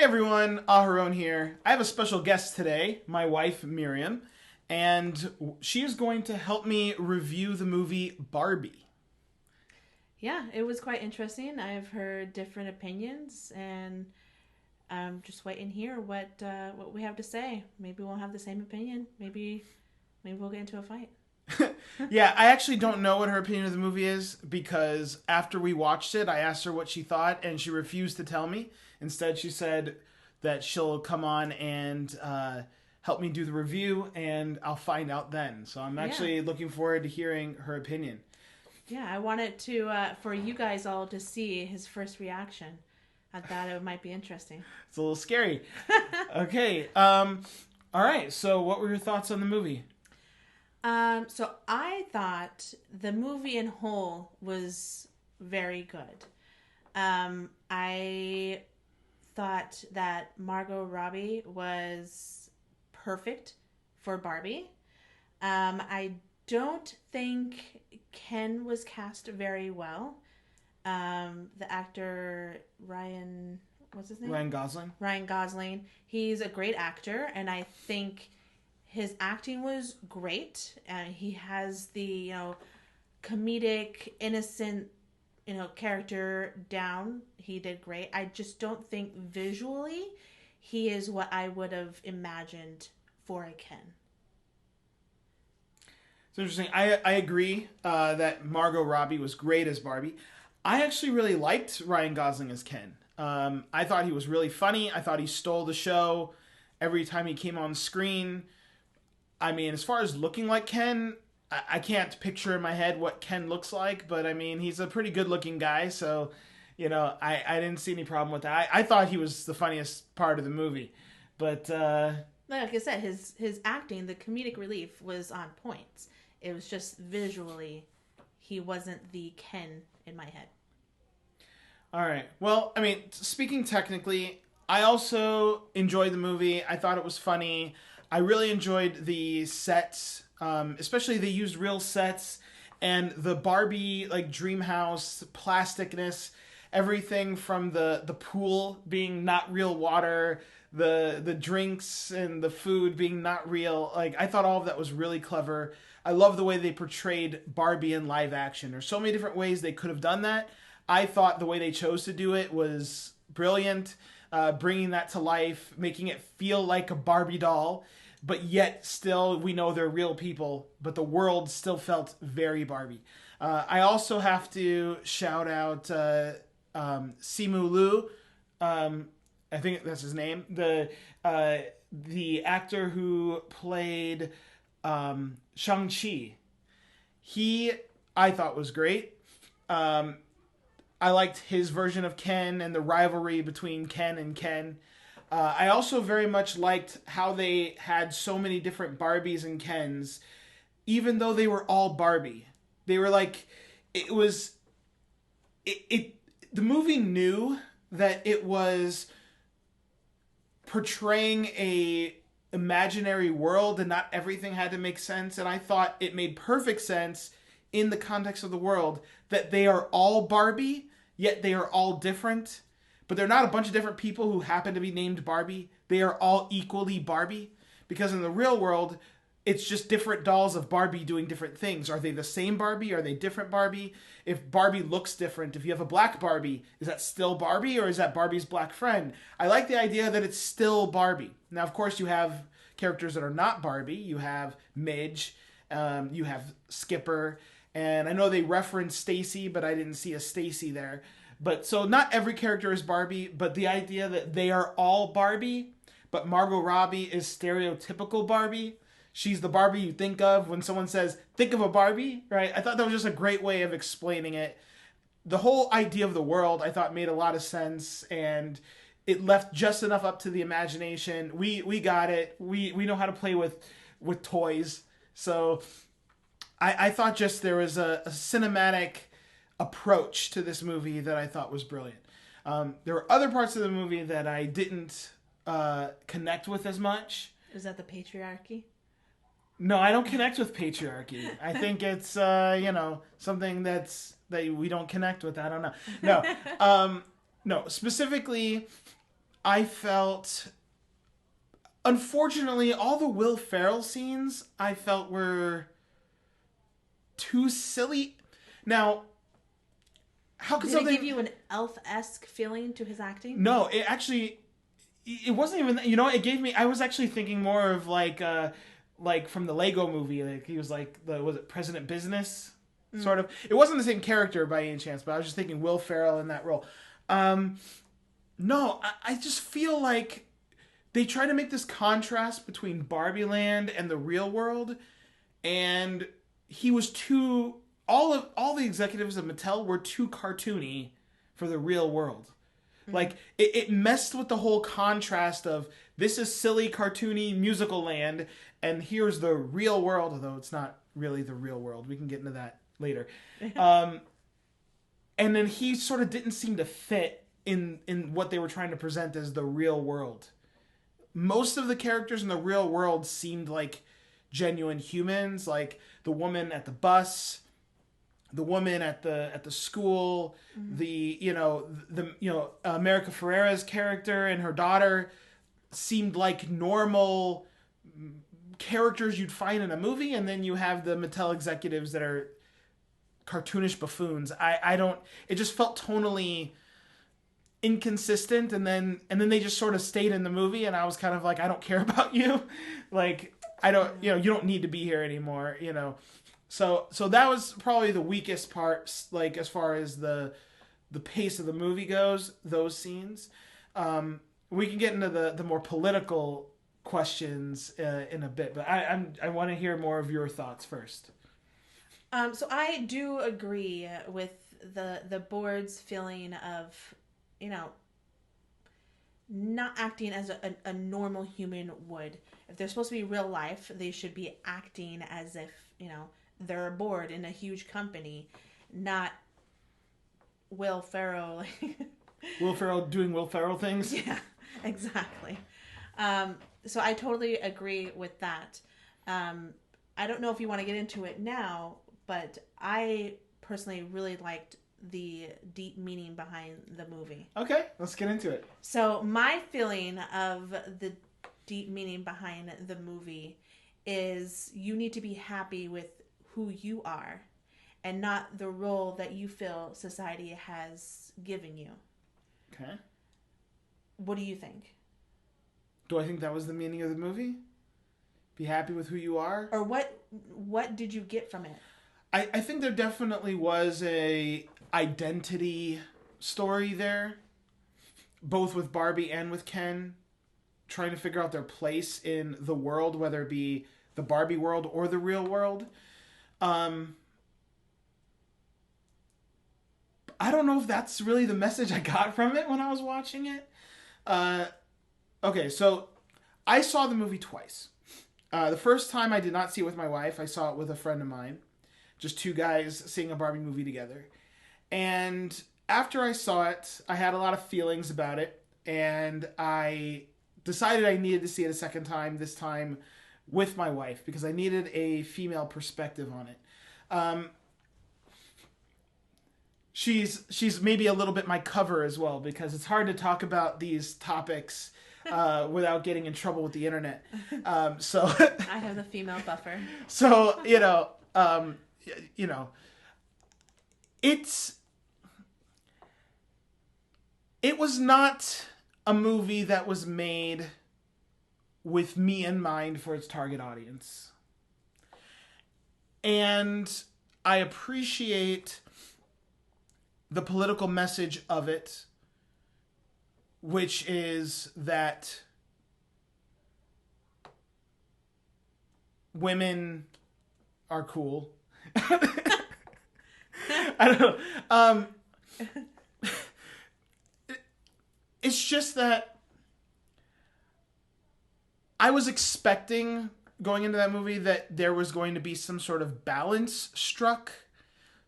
Hey everyone, Aharon here. I have a special guest today, my wife Miryam, and she is going to help me review the movie Barbie. Yeah, it was quite interesting. I've heard different opinions, and I'm just waiting here what we have to say. Maybe we'll have the same opinion. Maybe we'll get into a fight. Yeah, I actually don't know what her opinion of the movie is because after we watched it, I asked her what she thought, and she refused to tell me. Instead, she said that she'll come on and help me do the review, and I'll find out then. So I'm Yeah, actually looking forward to hearing her opinion. yeah. I wanted to for you guys all to see his first reaction. I thought it might be interesting. It's a little scary. Okay. All right. So, what were your thoughts on the movie? So I thought the movie in whole was very good. I thought that Margot Robbie was perfect for Barbie. I don't think Ken was cast very well. The actor what's his name? Ryan Gosling. Ryan Gosling. He's a great actor, and I think his acting was great. He has the comedic, innocent character down. He did great. I just don't think visually he is what I would have imagined for a Ken. It's interesting. I agree that Margot Robbie was great as Barbie. I actually really liked Ryan Gosling as Ken. I thought he was really funny. I thought he stole the show every time he came on screen. I mean, as far as looking like Ken, I can't picture in my head what Ken looks like, but I mean, he's a pretty good looking guy, so, I didn't see any problem with that. I thought he was the funniest part of the movie. But, Like I said, his acting, the comedic relief was on point. It was just visually, he wasn't the Ken in my head. all right. Well, I mean, speaking technically, I also enjoyed the movie. I thought it was funny. I really enjoyed the sets, especially they used real sets and the Barbie like dream house plasticness, everything from the pool being not real water, the drinks and the food being not real. Like I thought all of that was really clever. I love the way they portrayed Barbie in live action. There's so many different ways they could have done that. I thought the way they chose to do it was brilliant, bringing that to life, making it feel like a Barbie doll, but yet still we know they're real people, but the world still felt very Barbie. I also have to shout out Simu Liu. I think that's his name. The actor who played Shang Chi. He I thought was great. Um, I liked his version of Ken and the rivalry between Ken and Ken. I also very much liked how they had so many different Barbies and Kens, even though they were all Barbie. They were like, it was, it the movie knew that it was portraying a imaginary world and not everything had to make sense, and I thought it made perfect sense in the context of the world that they are all Barbie, yet they are all different. But they're not a bunch of different people who happen to be named Barbie. They are all equally Barbie. Because in the real world, it's just different dolls of Barbie doing different things. Are they the same Barbie? Are they different Barbie? If Barbie looks different, if you have a black Barbie, is that still Barbie or is that Barbie's black friend? I like the idea that it's still Barbie. Now, of course, you have characters that are not Barbie. You have Midge, you have Skipper, and I know they referenced Stacy, but I didn't see a Stacy there. But so not every character is Barbie, but the idea that they are all Barbie, but Margot Robbie is stereotypical Barbie. She's the Barbie you think of when someone says, think of a Barbie, right? I thought that was just a great way of explaining it. The whole idea of the world I thought made a lot of sense, and it left just enough up to the imagination. We got it. We know how to play with toys. So I thought just there was a cinematic approach to this movie that I thought was brilliant. There were other parts of the movie that I didn't connect with as much. Is that the patriarchy? No, I don't connect with patriarchy. I think it's something that we don't connect with. I don't know. No, no. Specifically, I felt, unfortunately, all the Will Ferrell scenes I felt were too silly. Now, how could Did something... it give you an elf-esque feeling to his acting? No, it actually, it wasn't even, it gave me, I was actually thinking more of like from the Lego movie, like he was like was it President Business? Sort of. It wasn't the same character by any chance, but I was just thinking Will Ferrell in that role. No, I just feel like they try to make this contrast between Barbie Land and the real world, and he was too, all the executives of Mattel were too cartoony for the real world. Like it messed with the whole contrast of this is silly cartoony musical land and here's the real world, although it's not really the real world. We can get into that later. And then he sort of didn't seem to fit in what they were trying to present as the real world. Most of the characters in the real world seemed like genuine humans, like the woman at the bus, the woman at the school, the America Ferrera's character and her daughter seemed like normal characters you'd find in a movie, and then you have the Mattel executives that are cartoonish buffoons. It just felt tonally inconsistent, and then they just sort of stayed in the movie, and I was kind of like, I don't care about you. Like, I don't, you don't need to be here anymore, So that was probably the weakest part, like as far as the pace of the movie goes, those scenes. We can get into the more political questions in a bit, but I want to hear more of your thoughts first. So I do agree with the board's feeling of, not acting as a normal human would. If they're supposed to be real life, they should be acting as if, they're a board in a huge company, not Will Ferrell. Will Ferrell doing Will Ferrell things? Yeah, exactly. So I totally agree with that. I don't know if you want to get into it now, but I personally really liked the deep meaning behind the movie. Okay, let's get into it. So my feeling of the deep meaning behind the movie is you need to be happy with who you are and not the role that you feel society has given you. Okay. What do you think? Do I think that was the meaning of the movie? Be happy with who you are? Or what did you get from it? I think there definitely was a identity story there, both with Barbie and with Ken, trying to figure out their place in the world, whether it be the Barbie world or the real world. I don't know if that's really the message I got from it when I was watching it. Okay, so I saw the movie twice. The first time I did not see it with my wife. I saw it with a friend of mine. Just two guys seeing a Barbie movie together. And after I saw it, I had a lot of feelings about it. And I decided I needed to see it a second time, this time with my wife, because I needed a female perspective on it. She's maybe a little bit my cover as well, because it's hard to talk about these topics without getting in trouble with the internet. So I have the female buffer. So it was not a movie that was made with me in mind for its target audience. And I appreciate the political message of it, which is that women are cool. I don't know. It's just that I was expecting going into that movie that there was going to be some sort of balance struck,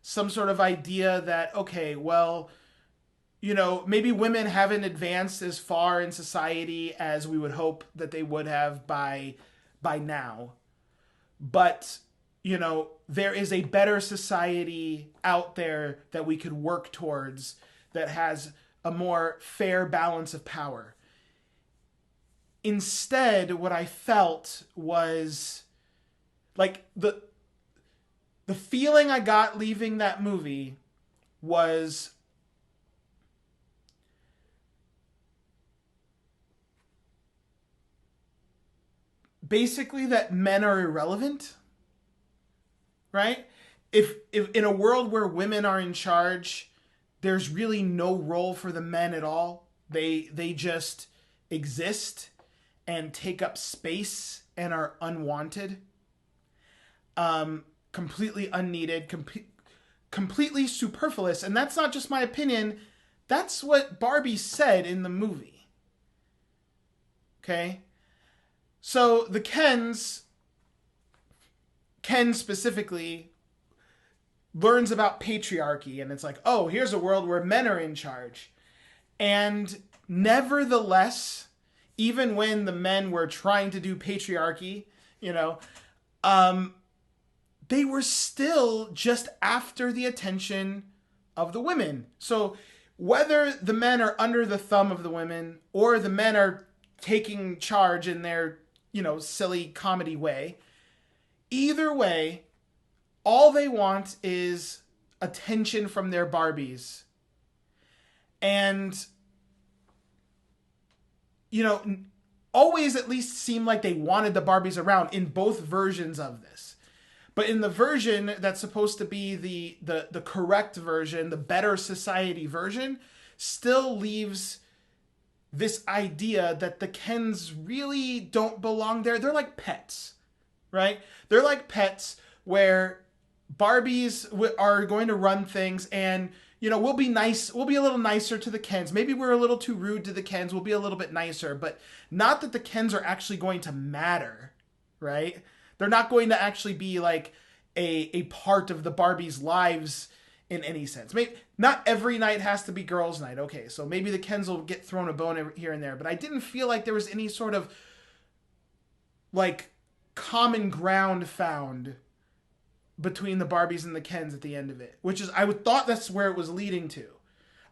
some sort of idea that, okay, well, maybe women haven't advanced as far in society as we would hope that they would have by now. But, there is a better society out there that we could work towards that has a more fair balance of power. Instead, what I felt was like the feeling I got leaving that movie was basically that men are irrelevant, right? If in a world where women are in charge, there's really no role for the men at all. They just exist and take up space and are unwanted, completely unneeded, completely superfluous. And that's not just my opinion. That's what Barbie said in the movie. Okay? So the Ken specifically learns about patriarchy, and it's like, oh, here's a world where men are in charge. And nevertheless, even when the men were trying to do patriarchy, they were still just after the attention of the women. So whether the men are under the thumb of the women or the men are taking charge in their, silly comedy way, either way, all they want is attention from their Barbies. And, always at least seemed like they wanted the Barbies around in both versions of this. But in the version that's supposed to be the correct version, the better society version, still leaves this idea that the Kens really don't belong there. They're like pets, right? They're like pets where Barbies are going to run things, and we'll be nice. We'll be a little nicer to the Kens. Maybe we're a little too rude to the Kens. We'll be a little bit nicer, but not that the Kens are actually going to matter, right? They're not going to actually be like a part of the Barbies' lives in any sense. Maybe not every night has to be girls' night. Okay, so maybe the Kens will get thrown a bone here and there, but I didn't feel like there was any sort of like common ground found between the Barbies and the Kens at the end of it, which is, I thought that's where it was leading to.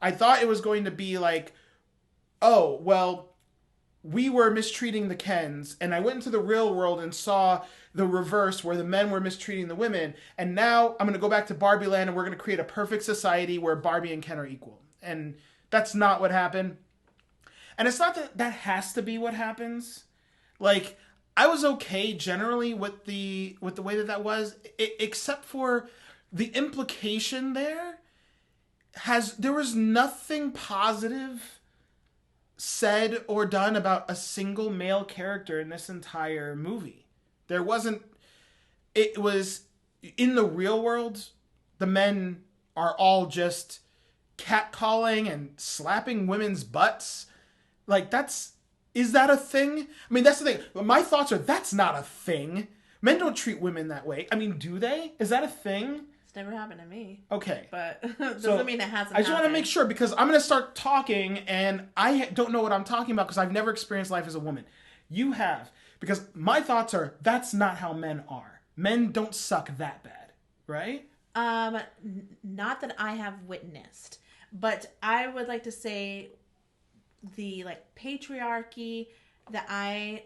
I thought it was going to be like, oh, well, we were mistreating the Kens, and I went into the real world and saw the reverse where the men were mistreating the women, and now I'm going to go back to Barbie Land and we're going to create a perfect society where Barbie and Ken are equal. And that's not what happened. And it's not that that has to be what happens. Like, I was okay generally with the way that was, except for the implication there was nothing positive said or done about a single male character in this entire movie. There wasn't. It was in the real world, the men are all just catcalling and slapping women's butts. Like, is that a thing? I mean, that's the thing. My thoughts are, that's not a thing. Men don't treat women that way. I mean, do they? Is that a thing? It's never happened to me. Okay. But doesn't mean it hasn't I just want to make sure, because I'm going to start talking and I don't know what I'm talking about because I've never experienced life as a woman. You have. Because my thoughts are, that's not how men are. Men don't suck that bad. Right? Not that I have witnessed. But I would like to say the patriarchy that I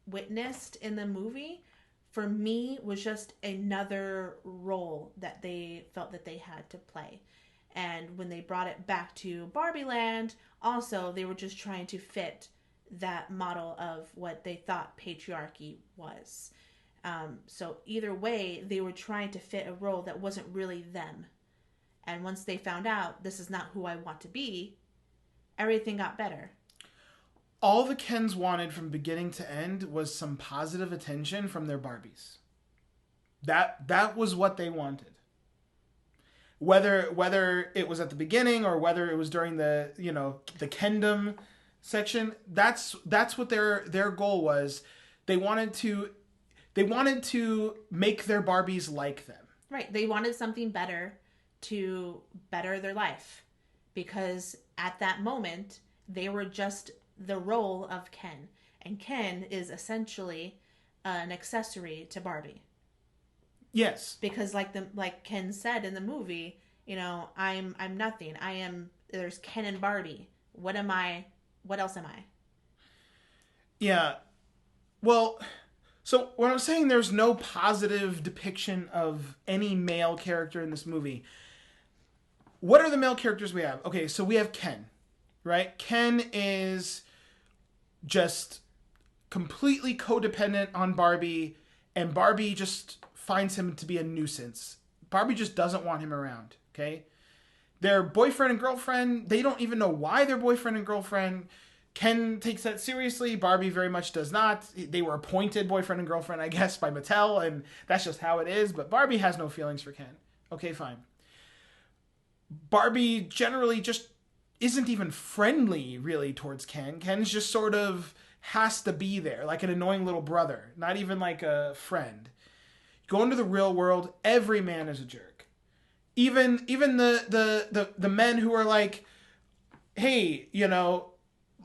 witnessed in the movie, for me, was just another role that they felt that they had to play. And when they brought it back to Barbie Land, also they were just trying to fit that model of what they thought patriarchy was. So either way, they were trying to fit a role that wasn't really them. And once they found out, this is not who I want to be, everything got better. All the Kens wanted from beginning to end was some positive attention from their Barbies. That was what they wanted. Whether it was at the beginning or whether it was during the Kendom section, that's what their goal was. They wanted to make their Barbies like them. Right. They wanted something better to better their life, because at that moment they were just the role of Ken, and Ken is essentially an accessory to Barbie. Yes, because like Ken said in the movie, I'm nothing. There's Ken and Barbie. What am I? What else am I? Yeah. Well, so when I'm saying there's no positive depiction of any male character in this movie, what are the male characters we have? Okay, so we have Ken, right? Ken is just completely codependent on Barbie, and Barbie just finds him to be a nuisance. Barbie just doesn't want him around, okay? Their boyfriend and girlfriend, they don't even know why they're boyfriend and girlfriend. Ken takes that seriously. Barbie very much does not. They were appointed boyfriend and girlfriend, I guess, by Mattel, and that's just how it is. But Barbie has no feelings for Ken. Okay, fine. Barbie generally just isn't even friendly, really, towards Ken. Ken's just sort of has to be there, like an annoying little brother, not even like a friend. Go into the real world, every man is a jerk. Even the men who are like, hey,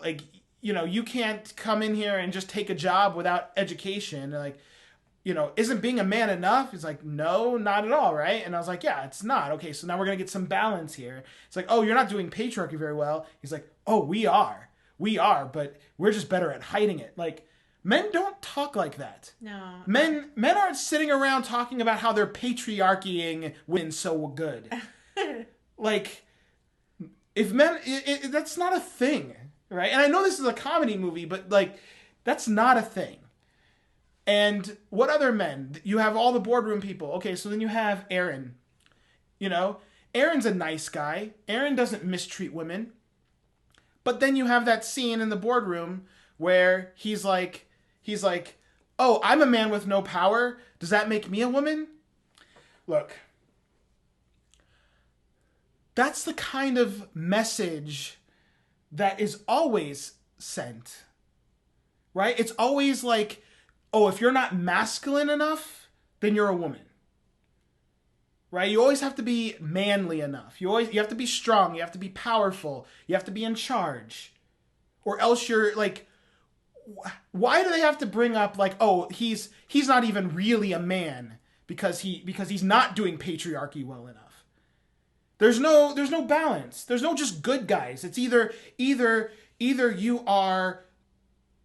like, you can't come in here and just take a job without education. Like, isn't being a man enough? He's like, no, not at all, right? And I was like, yeah, it's not. Okay, so now we're going to get some balance here. It's like, oh, you're not doing patriarchy very well. He's like, oh, we are. We are, but we're just better at hiding it. Like, men don't talk like that. No. Men aren't sitting around talking about how they're patriarchying women so good. Like, if men, that's not a thing, right? And I know this is a comedy movie, but like, that's not a thing. And what other men? You have all the boardroom people. Okay, so then you have Aaron. Aaron's a nice guy. Aaron doesn't mistreat women. But then you have that scene in the boardroom where he's like, oh, I'm a man with no power. Does that make me a woman? Look, that's the kind of message that is always sent, right? It's always like, oh, if you're not masculine enough, then you're a woman. Right? You always have to be manly enough. You have to be strong, you have to be powerful, you have to be in charge. Or else you're like, why do they have to bring up like, oh, he's not even really a man because he's not doing patriarchy well enough. There's no balance. There's no just good guys. It's either you are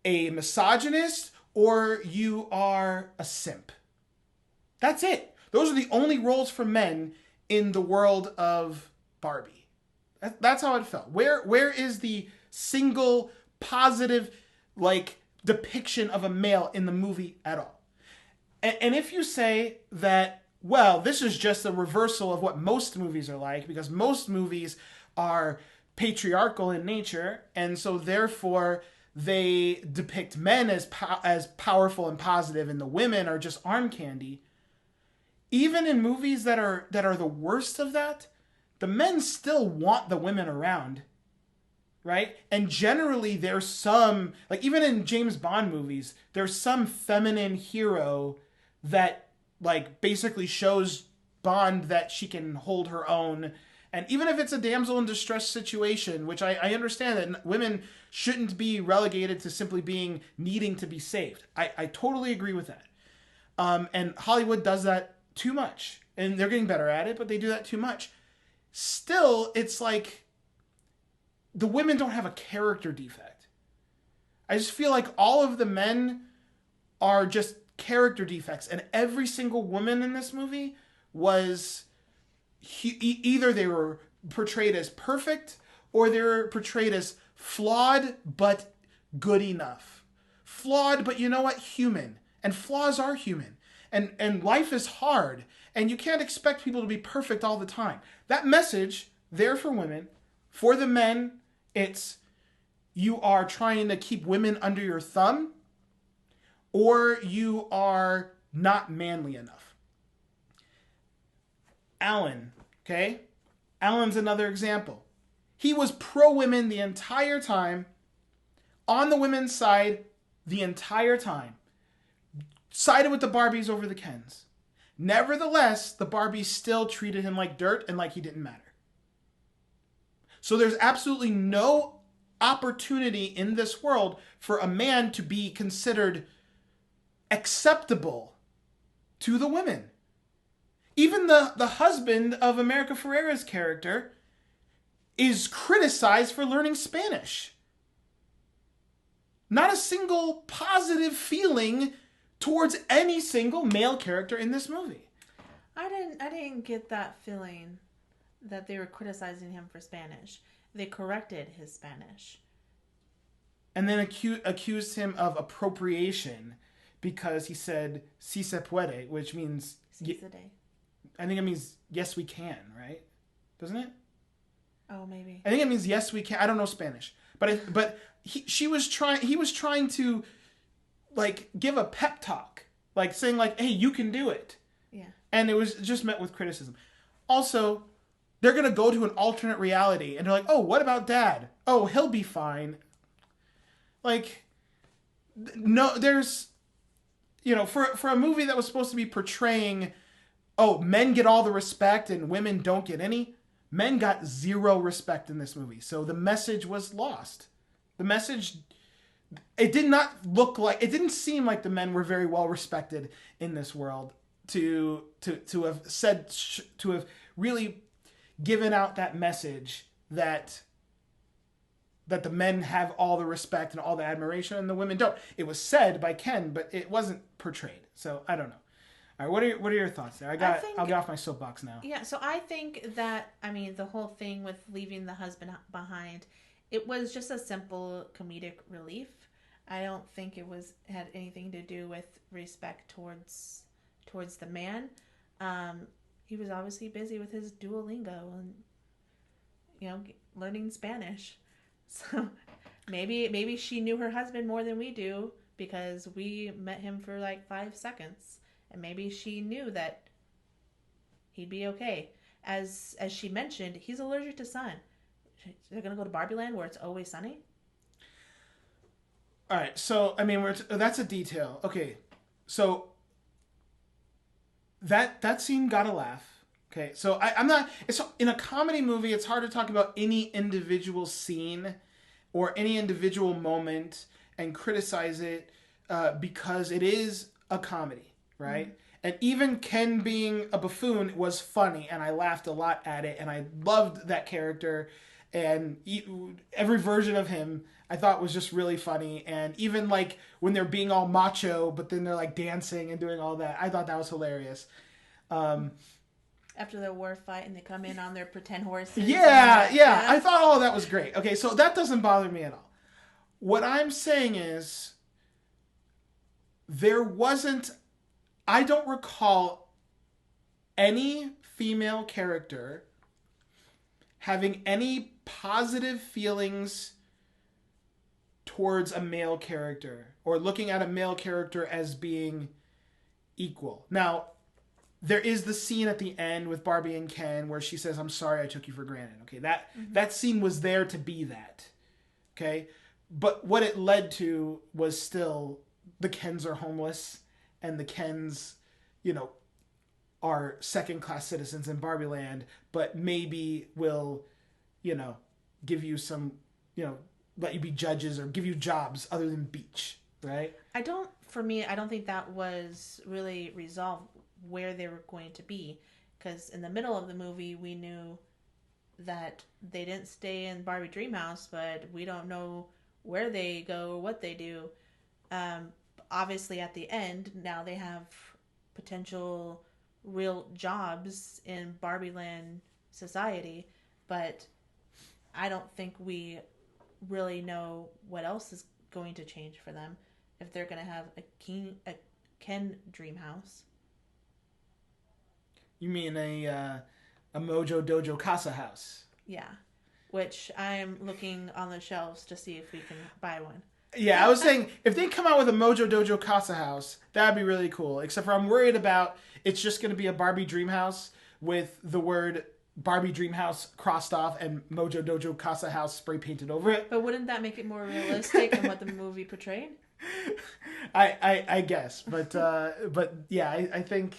a misogynist or you are a simp. That's it. Those are the only roles for men in the world of Barbie. That's how it felt. Where is the single positive like depiction of a male in the movie at all? And if you say that, well, this is just a reversal of what most movies are like, because most movies are patriarchal in nature, and so therefore they depict men as powerful and positive, and the women are just arm candy. Even in movies that are the worst of that, the men still want the women around, right? And generally there's some, like even in James Bond movies, there's some feminine hero that like basically shows Bond that she can hold her own. And even if it's a damsel in distress situation, which I understand that women shouldn't be relegated to simply needing to be saved. I totally agree with that. And Hollywood does that too much. And they're getting better at it, but they do that too much. Still, it's like the women don't have a character defect. I just feel like all of the men are just character defects. And every single woman in this movie was either they were portrayed as perfect or they were portrayed as flawed but good enough. Flawed, but you know what? Human. And flaws are human. And life is hard. And you can't expect people to be perfect all the time. That message, there for women. For the men, it's you are trying to keep women under your thumb, or you are not manly enough. Alan, okay? Alan's another example. He was pro-women the entire time, on the women's side the entire time. Sided with the Barbies over the Kens. Nevertheless, the Barbies still treated him like dirt and like he didn't matter. So there's absolutely no opportunity in this world for a man to be considered acceptable to the women. Even the husband of America Ferrera's character is criticized for learning Spanish. not a single positive feeling towards any single male character in this movie. I didn't get that feeling that they were criticizing him for Spanish. They corrected his Spanish. And then accused him of appropriation because he said "si se puede," which means I think it means yes we can, right? Doesn't it? Oh, maybe. I think it means yes we can. I don't know Spanish, but he was trying to like give a pep talk, like saying like, "Hey, you can do it." Yeah. And it was just met with criticism. Also, they're gonna go to an alternate reality, and they're like, "Oh, what about Dad? Oh, he'll be fine." Like, no, there's, for a movie that was supposed to be portraying, oh, men get all the respect and women don't get any. Men got zero respect in this movie, so the message was lost. The message, it didn't seem like the men were very well respected in this world to have really given out that message that the men have all the respect and all the admiration and the women don't. It was said by Ken, but it wasn't portrayed. So I don't know. All right, what are your thoughts there? I'll get off my soapbox now. Yeah, so I think that, the whole thing with leaving the husband behind, it was just a simple comedic relief. I don't think it had anything to do with respect towards the man. He was obviously busy with his Duolingo and learning Spanish. So maybe she knew her husband more than we do because we met him for like 5 seconds. And maybe she knew that he'd be okay. As she mentioned, he's allergic to sun. They're going to go to Barbie Land where it's always sunny? All right, so, that's a detail. Okay, so that scene got a laugh. Okay, so I'm not... It's in a comedy movie, it's hard to talk about any individual scene or any individual moment and criticize it because it is a comedy, right? Mm-hmm. And even Ken being a buffoon was funny, and I laughed a lot at it, and I loved that character, and every version of him I thought was just really funny, and even like when they're being all macho, but then they're like dancing and doing all that, I thought that was hilarious. After the war fight and they come in on their pretend horses. Yeah. I thought all of that was great. Okay, so that doesn't bother me at all. What I'm saying is I don't recall any female character having any positive feelings towards a male character or looking at a male character as being equal. Now, there is the scene at the end with Barbie and Ken where she says, "I'm sorry I took you for granted." Okay, that scene was there to be that. Okay? But what it led to was still the Kens are homeless and the Kens, are second-class citizens in Barbie Land, but maybe will, give you some, let you be judges or give you jobs other than beach, right? I don't think that was really resolved where they were going to be, because in the middle of the movie we knew that they didn't stay in Barbie Dreamhouse, but we don't know where they go or what they do. Obviously at the end now they have potential real jobs in Barbie Land society, but I don't think we really know what else is going to change for them if they're going to have a Ken Dreamhouse. You mean a Mojo Dojo Casa house? Yeah, which I'm looking on the shelves to see if we can buy one. Yeah, I was saying, if they come out with a Mojo Dojo Casa house, that'd be really cool. Except for I'm worried about it's just going to be a Barbie Dreamhouse with the word Barbie Dreamhouse crossed off and Mojo Dojo Casa house spray painted over it. But wouldn't that make it more realistic than what the movie portrayed? I guess. But yeah, I think...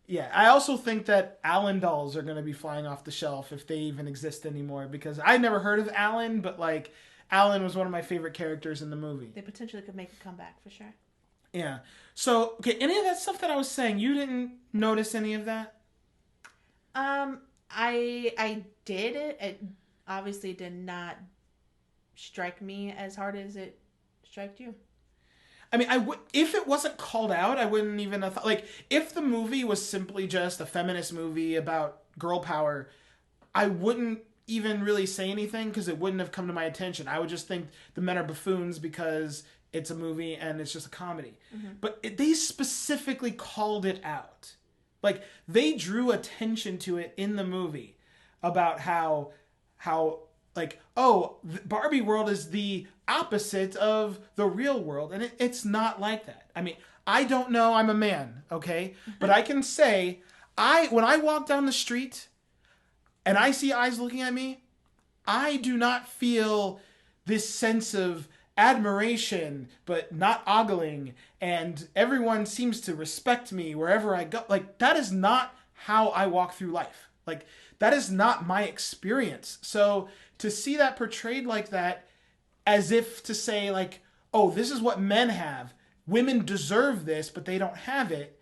Yeah, I also think that Alan dolls are going to be flying off the shelf if they even exist anymore, because I never heard of Alan, but like Alan was one of my favorite characters in the movie. They potentially could make a comeback for sure. Yeah. So, okay, any of that stuff that I was saying, you didn't notice any of that? I did it. It obviously did not strike me as hard as it strike you? I mean, if it wasn't called out, I wouldn't even have thought. Like, if the movie was simply just a feminist movie about girl power, I wouldn't even really say anything because it wouldn't have come to my attention. I would just think the men are buffoons because it's a movie and it's just a comedy. But they specifically called it out. Like, they drew attention to it in the movie about how like, oh, Barbie world is the opposite of the real world. And it's not like that. I mean, I don't know. I'm a man, okay? But I can say, when I walk down the street and I see eyes looking at me, I do not feel this sense of admiration, but not ogling, and everyone seems to respect me wherever I go. Like, that is not how I walk through life. Like, that is not my experience. So to see that portrayed like that, as if to say, like, oh, this is what men have. Women deserve this, but they don't have it.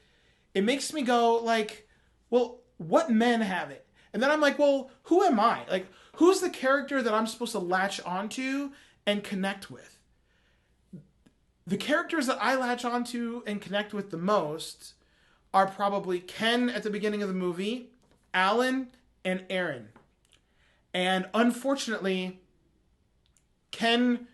It makes me go, like, well, what men have it? And then I'm like, well, who am I? Like, who's the character that I'm supposed to latch onto and connect with? The characters that I latch onto and connect with the most are probably Ken at the beginning of the movie, Alan, and Aaron. And unfortunately, Ken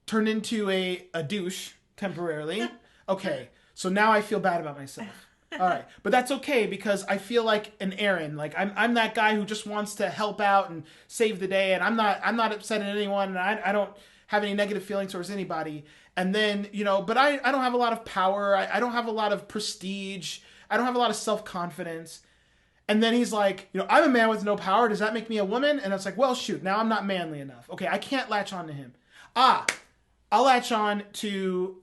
turned into a douche temporarily. Okay, so now I feel bad about myself. All right, but that's okay because I feel like an Aaron. Like, I'm that guy who just wants to help out and save the day, and I'm not upset at anyone, and I don't have any negative feelings towards anybody. And then, but I don't have a lot of power. I don't have a lot of prestige. I don't have a lot of self-confidence. And then he's like, I'm a man with no power. Does that make me a woman? And it's like, well, shoot, now I'm not manly enough. Okay, I can't latch on to him. I'll latch on to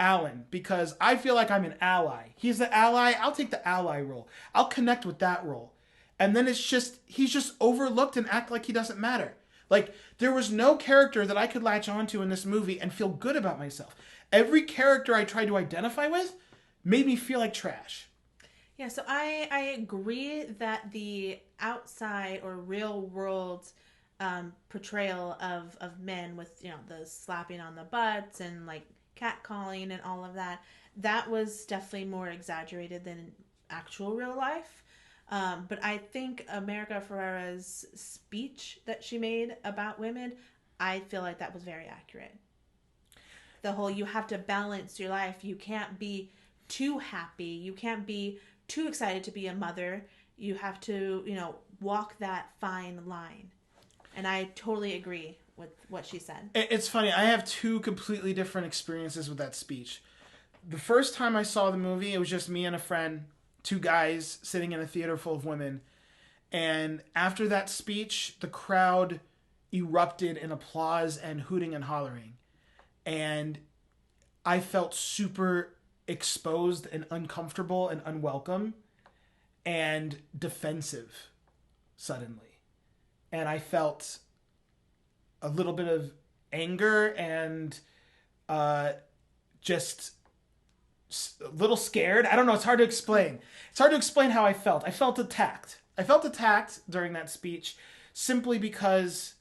Alan because I feel like I'm an ally. He's the ally. I'll take the ally role. I'll connect with that role. And then he's just overlooked and act like he doesn't matter. Like, there was no character that I could latch onto in this movie and feel good about myself. Every character I tried to identify with made me feel like trash. Yeah, so I agree that the outside or real world portrayal of men with, the slapping on the butts and like catcalling and all of that was definitely more exaggerated than actual real life. But I think America Ferrera's speech that she made about women, I feel like that was very accurate. The whole, you have to balance your life. You can't be too happy. You can't be too excited to be a mother. You have to, walk that fine line. And I totally agree with what she said. It's funny. I have two completely different experiences with that speech. The first time I saw the movie, it was just me and a friend, two guys sitting in a theater full of women. And after that speech, the crowd erupted in applause and hooting and hollering. And I felt super exposed and uncomfortable and unwelcome and defensive suddenly. And I felt a little bit of anger and just a little scared. I don't know. It's hard to explain. It's hard to explain how I felt. I felt attacked. I felt attacked during that speech simply because,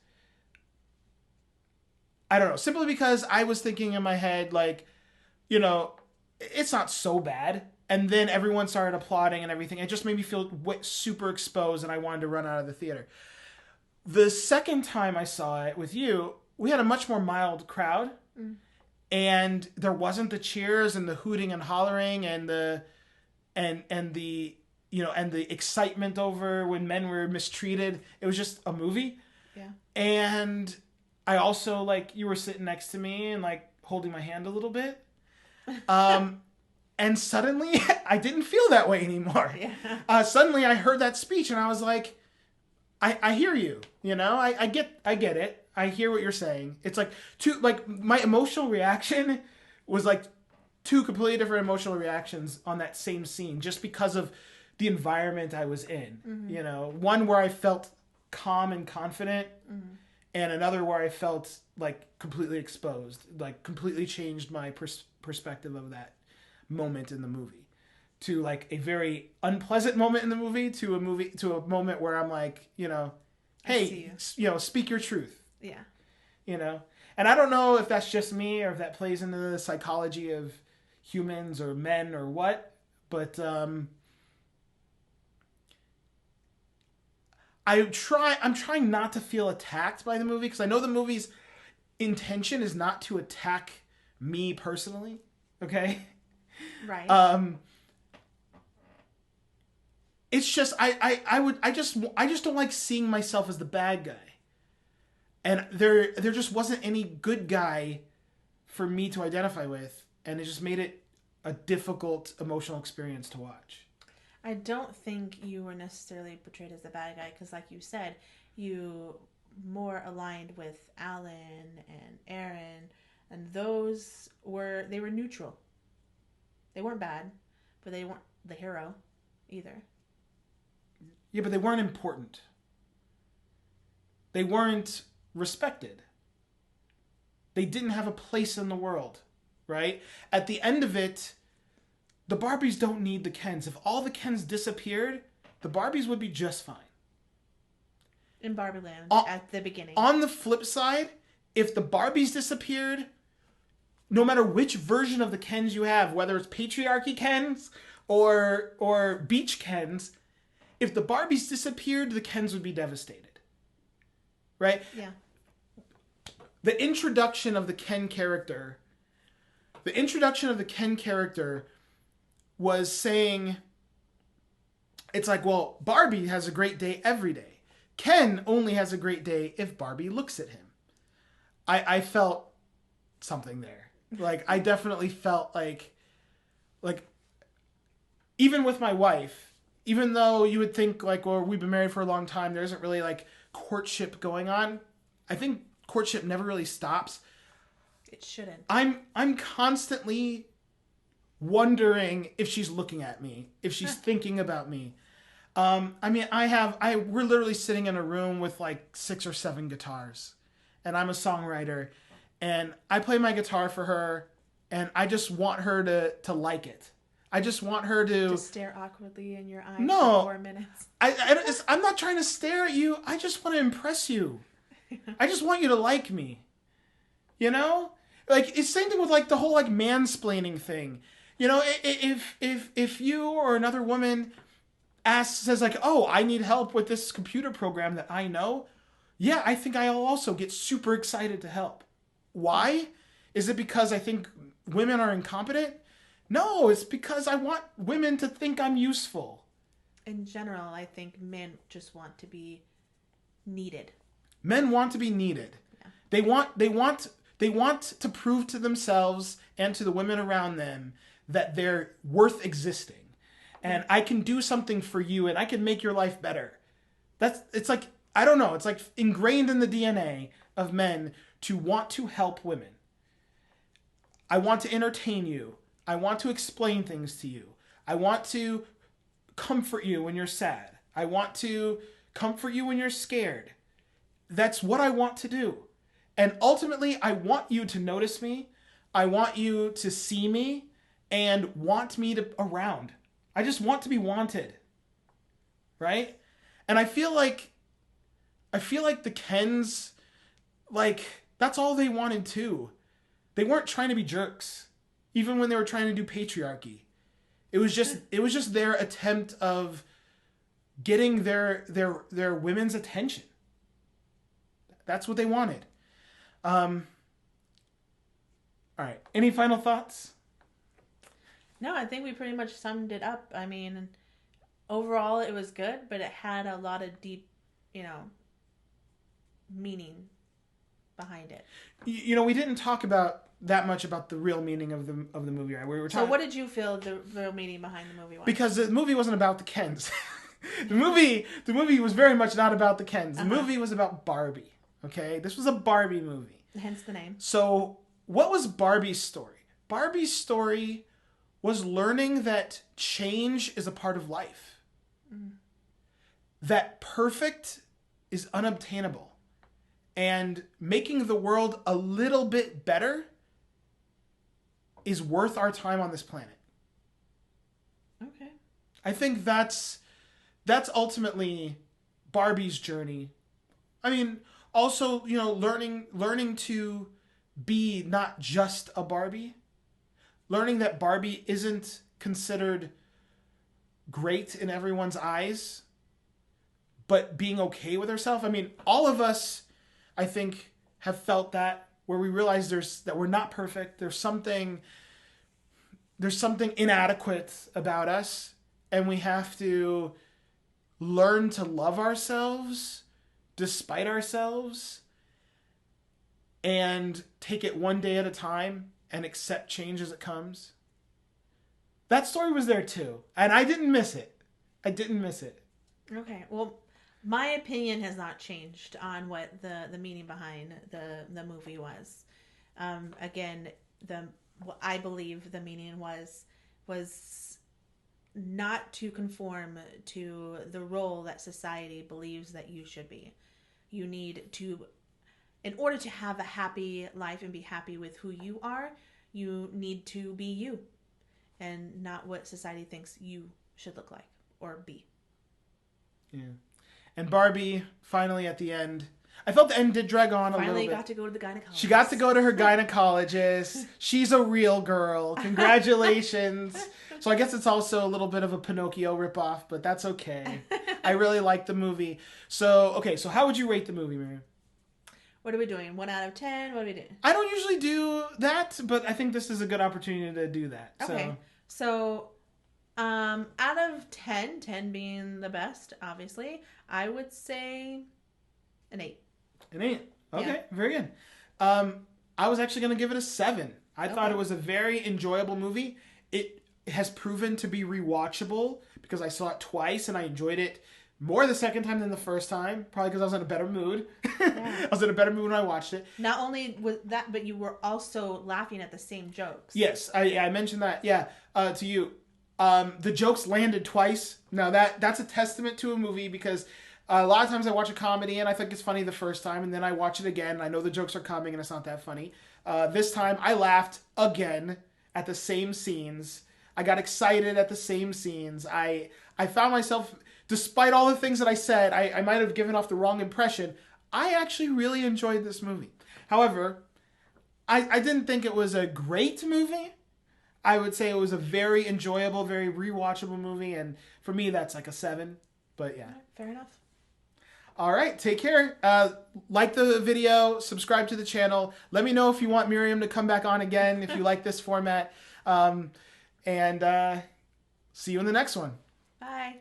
I don't know, simply because I was thinking in my head, like, it's not so bad. And then everyone started applauding and everything. It just made me feel super exposed and I wanted to run out of the theater. The second time I saw it with you, we had a much more mild crowd. And there wasn't the cheers and the hooting and hollering and the excitement over when men were mistreated. It was just a movie. Yeah. And I also, like, you were sitting next to me and like holding my hand a little bit. And suddenly I didn't feel that way anymore. Yeah. Suddenly I heard that speech and I was like, I hear you, I get it. I hear what you're saying. It's like my emotional reaction was like two completely different emotional reactions on that same scene just because of the environment I was in. Mm-hmm. One where I felt calm and confident, and another where I felt like completely exposed, like completely changed my perspective of that moment in the movie to like a very unpleasant moment in the movie to a moment where I'm like, hey, speak your truth. Yeah. And I don't know if that's just me or if that plays into the psychology of humans or men or what, but I'm trying not to feel attacked by the movie because I know the movie's intention is not to attack me personally. Okay? Right. It's just I just don't like seeing myself as the bad guy. And there just wasn't any good guy for me to identify with, and it just made it a difficult emotional experience to watch. I don't think you were necessarily portrayed as the bad guy because, like you said, you more aligned with Alan and Aaron, and they were neutral. They weren't bad, but they weren't the hero either. Yeah, but they weren't important. They weren't respected. They didn't have a place in the world, right? At the end of it, the Barbies don't need the Kens. If all the Kens disappeared, the Barbies would be just fine. In Barbie Land, at the beginning. On the flip side, if the Barbies disappeared, no matter which version of the Kens you have, whether it's patriarchy Kens or beach Kens, if the Barbies disappeared, the Kens would be devastated. Right? Yeah. The introduction of the Ken character was saying, it's like, well, Barbie has a great day every day. Ken only has a great day if Barbie looks at him. I felt something there. Like, I definitely felt like even with my wife, even though you would think like, well, we've been married for a long time, there isn't really like courtship going on. I think courtship never really stops. It shouldn't. I'm constantly wondering if she's looking at me, if she's thinking about me. I mean, we're literally sitting in a room with like 6 or 7 guitars, and I'm a songwriter, and I play my guitar for her, and I just want her to like it. I just want her to stare awkwardly in your eyes for 4 minutes. I'm not trying to stare at you. I just want to impress you. I just want you to like me. You know? Like, it's the same thing with like the whole like mansplaining thing. You know, if you or another woman says like, "Oh, I need help with this computer program that I know," yeah, I think I'll also get super excited to help. Why? Is it because I think women are incompetent? No, it's because I want women to think I'm useful. In general, I think men just want to be needed. Men want to be needed. Yeah. They want to prove to themselves and to the women around them that they're worth existing. And I can do something for you and I can make your life better. It's like, I don't know, it's like ingrained in the DNA of men to want to help women. I want to entertain you. I want to explain things to you. I want to comfort you when you're sad. I want to comfort you when you're scared. That's what I want to do. And ultimately, I want you to notice me. I want you to see me and want me around. I just want to be wanted. Right? And I feel like the Kens, like, that's all they wanted too. They weren't trying to be jerks. Even when they were trying to do patriarchy. It was just their attempt of getting their women's attention. That's what they wanted. All right. Any final thoughts? No, I think we pretty much summed it up. I mean, overall it was good, but it had a lot of deep, meaning behind it. We didn't talk about that much about the real meaning of the movie, right? We were talking. So what did you feel the real meaning behind the movie was? Because the movie wasn't about the Kens. the movie was very much not about the Kens. The movie was about Barbie. Okay? This was a Barbie movie. Hence the name. So, what was Barbie's story? Barbie's story was learning that change is a part of life. Mm. That perfect is unobtainable. And making the world a little bit better is worth our time on this planet. Okay. I think that's ultimately Barbie's journey. I mean, also, learning to be not just a Barbie. Learning that Barbie isn't considered great in everyone's eyes, but being okay with herself. I mean, all of us, I think, have felt that, where we realize that we're not perfect. There's something inadequate about us, and we have to learn to love ourselves despite ourselves and take it one day at a time and accept change as it comes. That story was there too, and I didn't miss it. Okay, well, my opinion has not changed on what the meaning behind the movie was. Again, what I believe the meaning was not to conform to the role that society believes that you should be. You need to, in order to have a happy life and be happy with who you are, you need to be you and not what society thinks you should look like or be. Yeah. And Barbie, finally at the end, I felt the end did drag on a little bit. Finally got to go to the gynecologist. She got to go to her gynecologist. She's a real girl. Congratulations. So I guess it's also a little bit of a Pinocchio ripoff, but that's okay. I really like the movie. So how would you rate the movie, Miryam? What are we doing? 1 out of 10? What are we doing? I don't usually do that, but I think this is a good opportunity to do that. Okay. So out of 10, 10 being the best, obviously, I would say an 8. An 8. Okay, yeah. Very good. I was actually going to give it a 7. I thought it was a very enjoyable movie. It has proven to be rewatchable because I saw it twice and I enjoyed it more the second time than the first time. Probably because I was in a better mood. Yeah. I was in a better mood when I watched it. Not only was that, but you were also laughing at the same jokes. Yes, I mentioned that. Yeah, to you. The jokes landed twice. Now that's a testament to a movie because a lot of times I watch a comedy and I think it's funny the first time and then I watch it again and I know the jokes are coming and it's not that funny. This time I laughed again at the same scenes. I got excited at the same scenes. I found myself, despite all the things that I said, I might have given off the wrong impression. I actually really enjoyed this movie. However, I didn't think it was a great movie. I would say it was a very enjoyable, very rewatchable movie. And for me, that's like a 7. But yeah. Fair enough. All right. Take care. Like the video. Subscribe to the channel. Let me know if you want Miryam to come back on again, if you like this format. And see you in the next one. Bye.